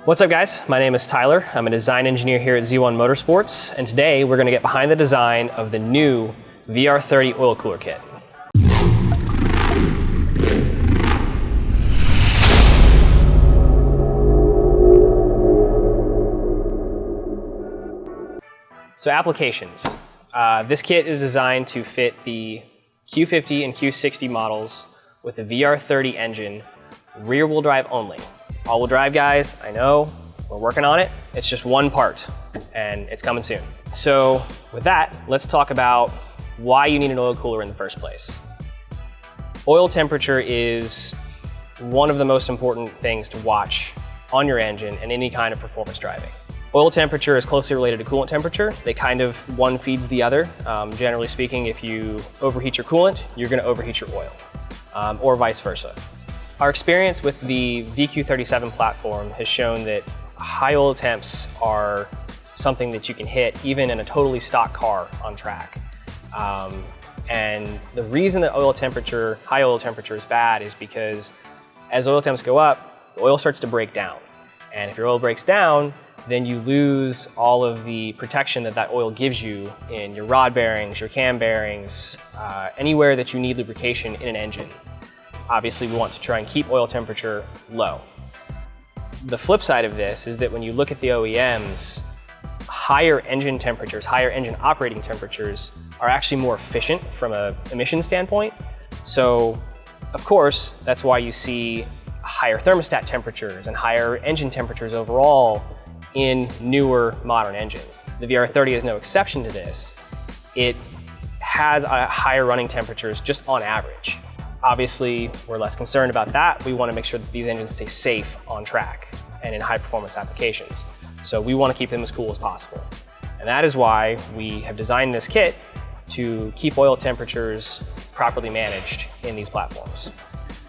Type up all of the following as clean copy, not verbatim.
What's up guys, my name is Tyler. I'm a design engineer here at Z1 Motorsports, and today we're going to get behind the design of the new VR30 oil cooler kit. So applications. This kit is designed to fit the Q50 and Q60 models with the VR30 engine, rear wheel drive only. All-wheel drive guys, I know, we're working on it. It's just one part and it's coming soon. So with that, let's talk about why you need an oil cooler in the first place. Oil temperature is one of the most important things to watch on your engine and any kind of performance driving. Oil temperature is closely related to coolant temperature. They kind of, one feeds the other. Generally speaking, if you overheat your coolant, you're gonna overheat your oil, or vice versa. Our experience with the VQ37 platform has shown that high oil temps are something that you can hit even in a totally stock car on track. And the reason that high oil temperature is bad is because as oil temps go up, the oil starts to break down. And if your oil breaks down, then you lose all of the protection that oil gives you in your rod bearings, your cam bearings, anywhere that you need lubrication in an engine. Obviously, we want to try and keep oil temperature low. The flip side of this is that when you look at the OEMs, higher engine temperatures, higher engine operating temperatures are actually more efficient from an emission standpoint. So, of course, that's why you see higher thermostat temperatures and higher engine temperatures overall in newer modern engines. The VR30 is no exception to this. It has higher running temperatures just on average. Obviously, we're less concerned about that. We want to make sure that these engines stay safe on track and in high performance applications. So we want to keep them as cool as possible. And that is why we have designed this kit to keep oil temperatures properly managed in these platforms.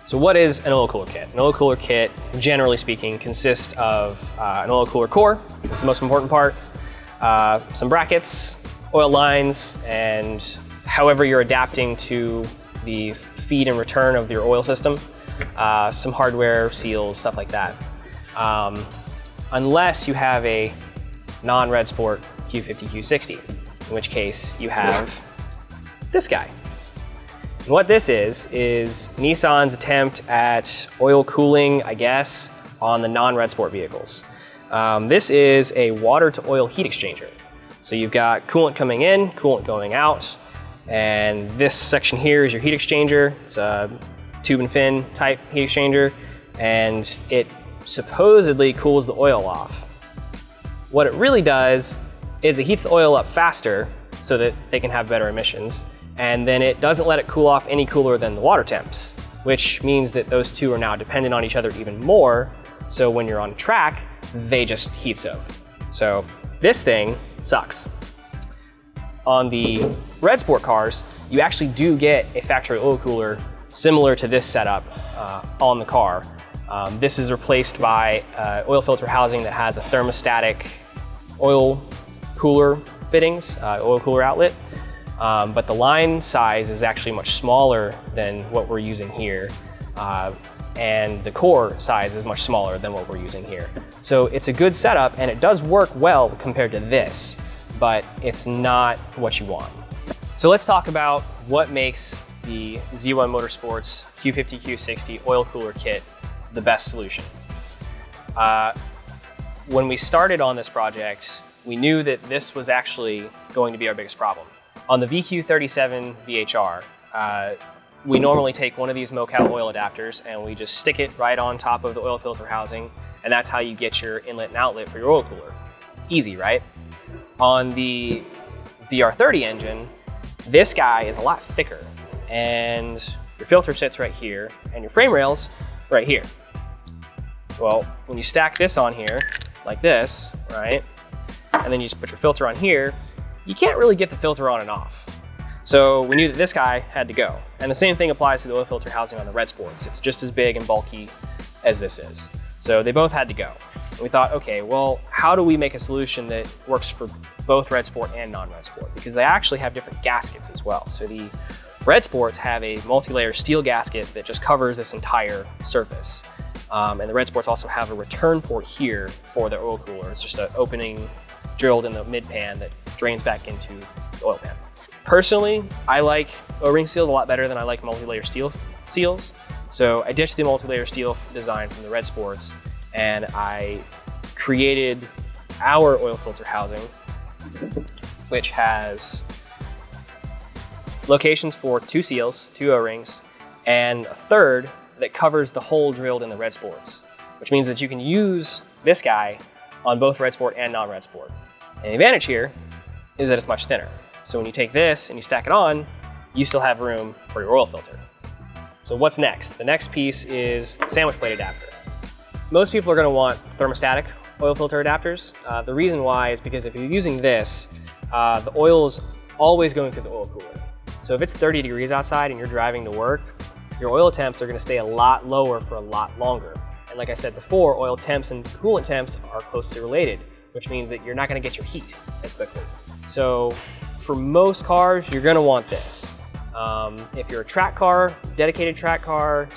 So what is an oil cooler kit? An oil cooler kit, generally speaking, consists of an oil cooler core. This is the most important part. Some brackets, oil lines, and however you're adapting to the feed and return of your oil system, some hardware, seals, stuff like that. Unless you have a non-Red Sport Q50, Q60, in which case you have this guy. And what this is Nissan's attempt at oil cooling, I guess, on the non-Red Sport vehicles. This is a water to oil heat exchanger. So you've got coolant coming in, coolant going out, and this section here is your heat exchanger. It's a tube and fin type heat exchanger, and it supposedly cools the oil off. What it really does is it heats the oil up faster so that they can have better emissions, and then it doesn't let it cool off any cooler than the water temps, which means that those two are now dependent on each other even more, so when you're on track, they just heat soak. So this thing sucks. On the Red Sport cars, you actually do get a factory oil cooler similar to this setup on the car. This is replaced by oil filter housing that has a thermostatic oil cooler fittings, oil cooler outlet. But the line size is actually much smaller than what we're using here. And the core size is much smaller than what we're using here. So it's a good setup and it does work well compared to this, but it's not what you want. So let's talk about what makes the Z1 Motorsports Q50, Q60 oil cooler kit the best solution. When we started on this project, we knew that this was actually going to be our biggest problem. On the VQ37 VHR, we normally take one of these Mocal oil adapters and we just stick it right on top of the oil filter housing, and that's how you get your inlet and outlet for your oil cooler. Easy, right? On the VR30 engine, this guy is a lot thicker, and your filter sits right here, and your frame rail's right here. Well, when you stack this on here, like this, right, and then you just put your filter on here, you can't really get the filter on and off. So we knew that this guy had to go. And the same thing applies to the oil filter housing on the Red Sports. It's just as big and bulky as this is. So they both had to go. And we thought, okay, well, how do we make a solution that works for both Red Sport and non-Red Sport? Because they actually have different gaskets as well. So the Red Sports have a multi-layer steel gasket that just covers this entire surface. And the red sports also have a return port here for the oil cooler. It's just an opening drilled in the mid pan that drains back into the oil pan. Personally, I like O-ring seals a lot better than I like multi-layer steel seals. So I ditched the multi-layer steel design from the red sports, and I created our oil filter housing, which has locations for 2 seals, 2 O-rings, and a third that covers the hole drilled in the red sports, which means that you can use this guy on both red sport and non-red sport. And the advantage here is that it's much thinner. So when you take this and you stack it on, you still have room for your oil filter. So what's next? The next piece is the sandwich plate adapter. Most people are going to want thermostatic oil filter adapters. The reason why is because if you're using this, the oil is always going through the oil cooler. So if it's 30 degrees outside and you're driving to work, your oil temps are going to stay a lot lower for a lot longer. And like I said before, oil temps and coolant temps are closely related, which means that you're not going to get your heat as quickly. So for most cars, you're going to want this. If you're a track car, dedicated track car,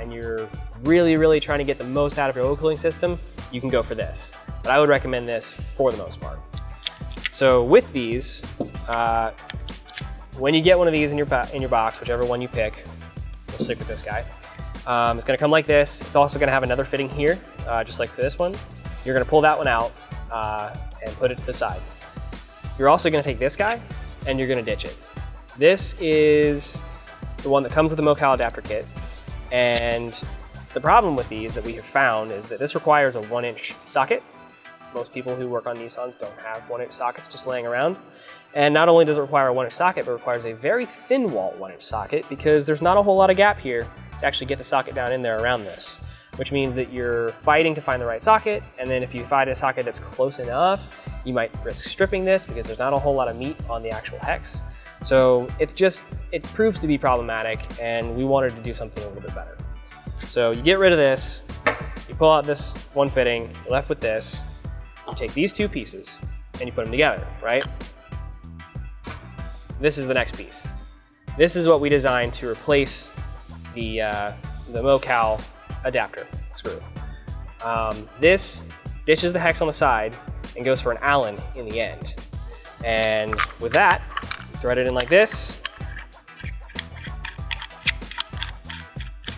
and you're really trying to get the most out of your oil cooling system, you can go for this. But I would recommend this for the most part. So with these, when you get one of these in your box, whichever one you pick, we'll stick with this guy. It's going to come like this. It's also going to have another fitting here, just like for this one. You're going to pull that one out and put it to the side. You're also going to take this guy and you're going to ditch it. This is the one that comes with the Mocal adapter kit, and the problem with these that we have found is that this requires a 1-inch socket. Most people who work on Nissans don't have 1-inch sockets just laying around. And not only does it require a 1-inch socket, but it requires a very thin wall 1-inch socket because there's not a whole lot of gap here to actually get the socket down in there around this, which means that you're fighting to find the right socket. And then if you find a socket that's close enough, you might risk stripping this because there's not a whole lot of meat on the actual hex. So it proves to be problematic, and we wanted to do something a little bit better. So you get rid of this, you pull out this one fitting, you're left with this, you take these 2 pieces and you put them together, right? This is the next piece. This is what we designed to replace the Mocal adapter screw. This ditches the hex on the side and goes for an Allen in the end. And with that, you thread it in like this,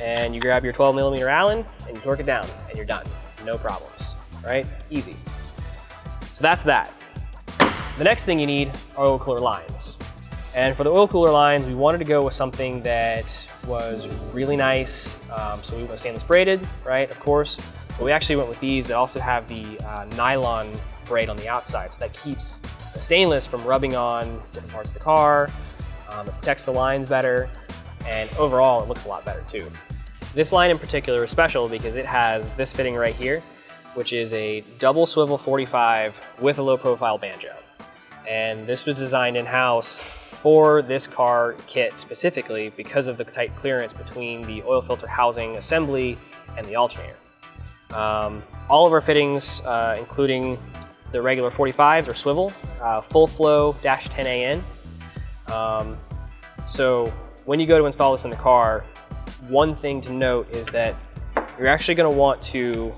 and you grab your 12mm Allen and you torque it down, and you're done. No problems, right? Easy. So that's that. The next thing you need are oil cooler lines. And for the oil cooler lines, we wanted to go with something that was really nice. So we went stainless braided, right, of course. But we actually went with these that also have the nylon braid on the outside. So that keeps the stainless from rubbing on different parts of the car. It protects the lines better. And overall, it looks a lot better too. This line in particular is special because it has this fitting right here, which is a double swivel 45 with a low profile banjo. And this was designed in-house for this car kit specifically because of the tight clearance between the oil filter housing assembly and the alternator. All of our fittings, including the regular 45s, are swivel, full flow -10AN. So when you go to install this in the car, one thing to note is that you're actually going to want to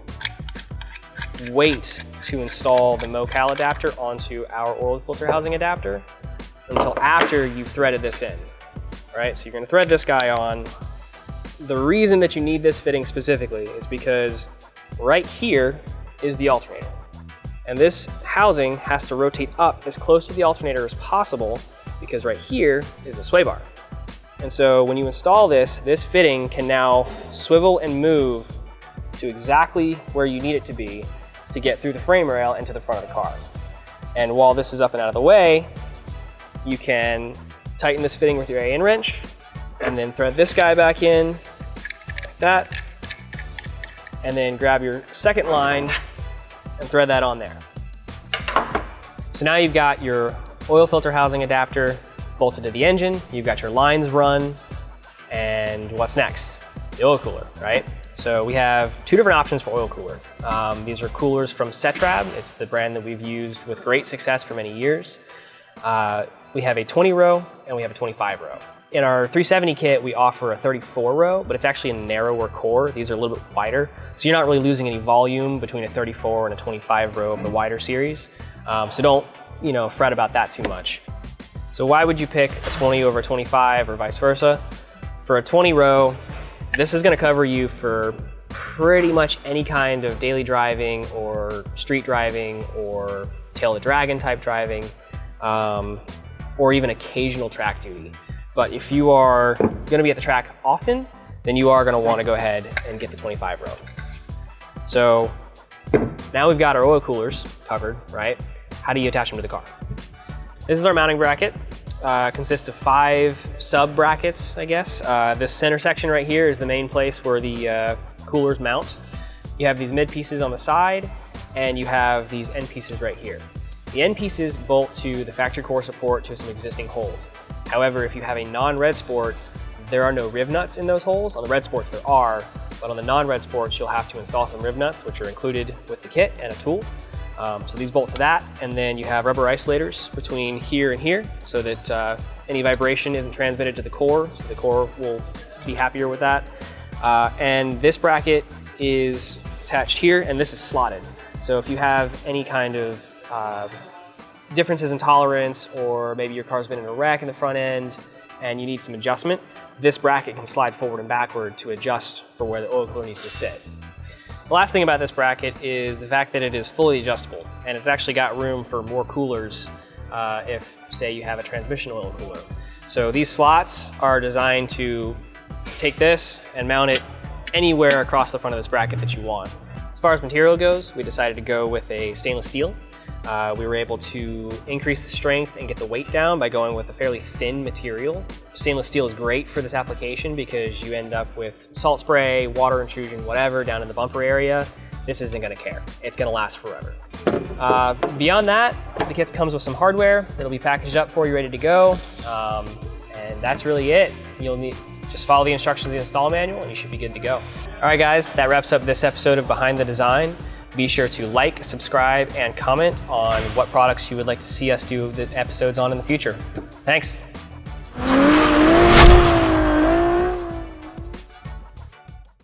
wait to install the Mocal adapter onto our oil filter housing adapter until after you've threaded this in. All right, so you're going to thread this guy on. The reason that you need this fitting specifically is because right here is the alternator. And this housing has to rotate up as close to the alternator as possible because right here is the sway bar. And so when you install this, this fitting can now swivel and move to exactly where you need it to be to get through the frame rail and to the front of the car. And while this is up and out of the way, you can tighten this fitting with your Allen wrench and then thread this guy back in like that, and then grab your second line and thread that on there. So now you've got your oil filter housing adapter bolted to the engine, you've got your lines run, and what's next? The oil cooler, right? So we have 2 different options for oil cooler. These are coolers from Cetrab. It's the brand that we've used with great success for many years. We have a 20 row and we have a 25 row. In our 370 kit, we offer a 34 row, but it's actually a narrower core. These are a little bit wider. So you're not really losing any volume between a 34 and a 25 row of the wider series. So don't, fret about that too much. So why would you pick a 20 over a 25 or vice versa? For a 20 row, this is gonna cover you for pretty much any kind of daily driving or street driving or tail of the dragon type driving, or even occasional track duty. But if you are gonna be at the track often, then you are gonna wanna go ahead and get the 25 row. So now we've got our oil coolers covered, right? How do you attach them to the car? This is our mounting bracket. Consists of 5 sub brackets, I guess. This center section right here is the main place where the coolers mount. You have these mid pieces on the side, and you have these end pieces right here. The end pieces bolt to the factory core support to some existing holes. However, if you have a non-red sport, there are no riv nuts in those holes. On the red sports there are, but on the non-red sports you'll have to install some riv nuts, which are included with the kit and a tool. So these bolt to that, and then you have rubber isolators between here and here so that any vibration isn't transmitted to the core, so the core will be happier with that. And this bracket is attached here, and this is slotted. So if you have any kind of differences in tolerance, or maybe your car's been in a wreck in the front end and you need some adjustment, this bracket can slide forward and backward to adjust for where the oil cooler needs to sit. The last thing about this bracket is the fact that it is fully adjustable, and it's actually got room for more coolers if, say, you have a transmission oil cooler. So these slots are designed to take this and mount it anywhere across the front of this bracket that you want. As far as material goes, we decided to go with a stainless steel. We were able to increase the strength and get the weight down by going with a fairly thin material. Stainless steel is great for this application because you end up with salt spray, water intrusion, whatever, down in the bumper area. This isn't gonna care. It's gonna last forever. Beyond that, the kit comes with some hardware. It'll be packaged up for you, ready to go. And that's really it. You'll need just follow the instructions of the install manual and you should be good to go. All right, guys, that wraps up this episode of Behind the Design. Be sure to like, subscribe, and comment on what products you would like to see us do the episodes on in the future. Thanks.